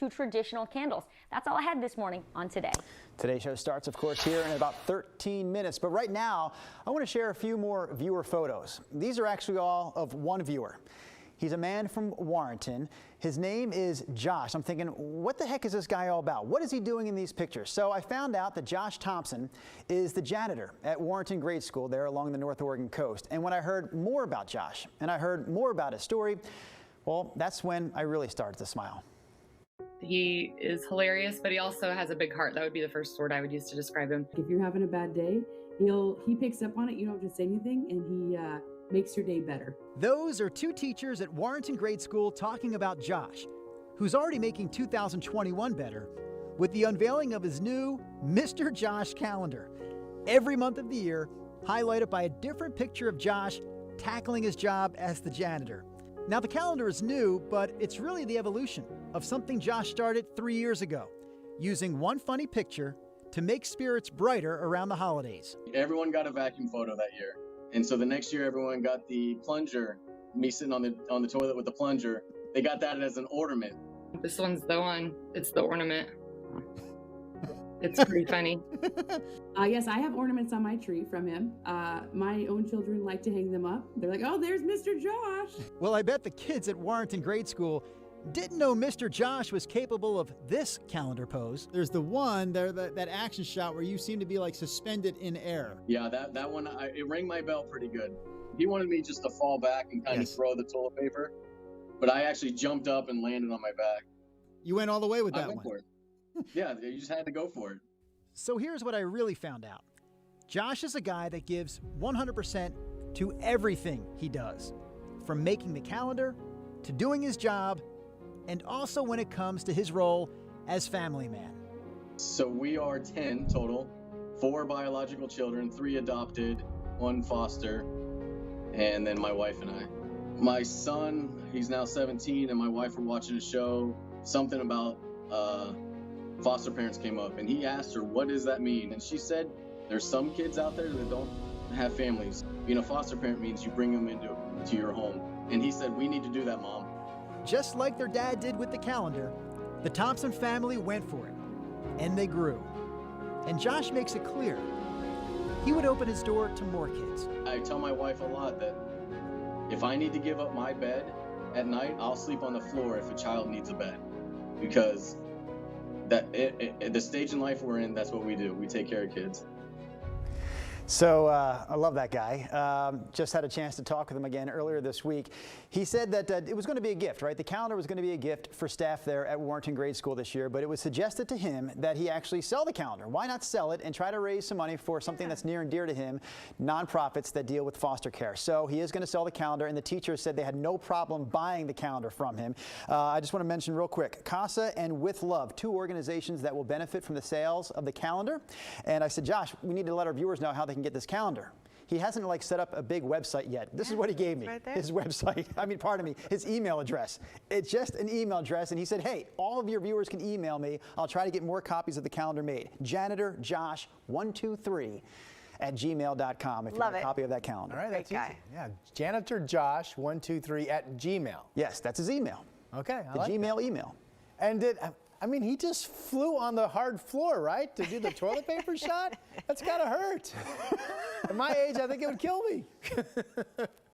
2 traditional candles. That's all I had this morning on Today. Today's show starts, of course, here in about 13 minutes. But right now, I want to share a few more viewer photos. These are actually all of one viewer. He's a man from Warrenton. His name is Josh. I'm thinking, what the heck is this guy all about? What is he doing in these pictures? So I found out that Josh Thompson is the janitor at Warrenton Grade School there along the North Oregon coast. And when I heard more about Josh and I heard more about his story, well, that's when I really started to smile. He is hilarious, but he also has a big heart. That would be the first word I would use to describe him. If you're having a bad day, he picks up on it. You don't have to say anything, and he makes your day better. Those are 2 teachers at Warrenton Grade School talking about Josh, who's already making 2021 better with the unveiling of his new Mr. Josh calendar. Every month of the year, highlighted by a different picture of Josh tackling his job as the janitor. Now, the calendar is new, but it's really the evolution of something Josh started 3 years ago, using one funny picture to make spirits brighter around the holidays. Everyone got a vacuum photo that year. And so the next year, everyone got the plunger, me sitting on the toilet with the plunger. They got that as an ornament. This one's the one. It's the ornament. It's pretty funny. Yes, I have ornaments on my tree from him. My own children like to hang them up. They're like, oh, there's Mr. Josh. Well, I bet the kids at Warrenton Grade School didn't know Mr. Josh was capable of this calendar pose. There's the one there, that action shot where you seem to be like suspended in air. Yeah, that one, it rang my bell pretty good. He wanted me just to fall back and kind of throw the toilet paper, but I actually jumped up and landed on my back. You went all the way with that I went one. for it. Yeah, you just had to go for it. So here's what I really found out. Josh is a guy that gives 100% to everything he does, from making the calendar to doing his job, and also when it comes to his role as family man. So we are 10 total, 4 biological children, 3 adopted, 1 foster, and then my wife and I. My son, he's now 17, and my wife were watching a show, something about foster parents came up, and he asked her, what does that mean? And she said, there's some kids out there that don't have families. Being a foster parent means you bring them into your home. And he said, we need to do that, Mom. Just like their dad did with the calendar, the Thompson family went for it, and they grew. And Josh makes it clear he would open his door to more kids. I tell my wife a lot that if I need to give up my bed at night, I'll sleep on the floor if a child needs a bed. Because at the stage in life we're in, that's what we do. We take care of kids. So I love that guy. Just had a chance to talk with him again earlier this week. He said that it was going to be a gift, right? The calendar was going to be a gift for staff there at Warrenton Grade School this year, but it was suggested to him that he actually sell the calendar. Why not sell it and try to raise some money for something that's near and dear to him, nonprofits that deal with foster care. So he is going to sell the calendar, and the teachers said they had no problem buying the calendar from him. I just want to mention real quick, CASA and With Love, 2 organizations that will benefit from the sales of the calendar. And I said, Josh, we need to let our viewers know how they can get this calendar. He hasn't set up a big website yet. This is what he gave me, right there. his website. I mean, pardon me, his email address. It's just an email address, and he said, hey, all of your viewers can email me. I'll try to get more copies of the calendar made. JanitorJosh123@gmail.com if you want a copy of that calendar. All right, that's Great guy. easy. Yeah, JanitorJosh123@gmail. Yes, that's his email. Okay, The Gmail email. And he just flew on the hard floor, right, to do the toilet paper shot? That's gotta hurt. At my age, I think it would kill me.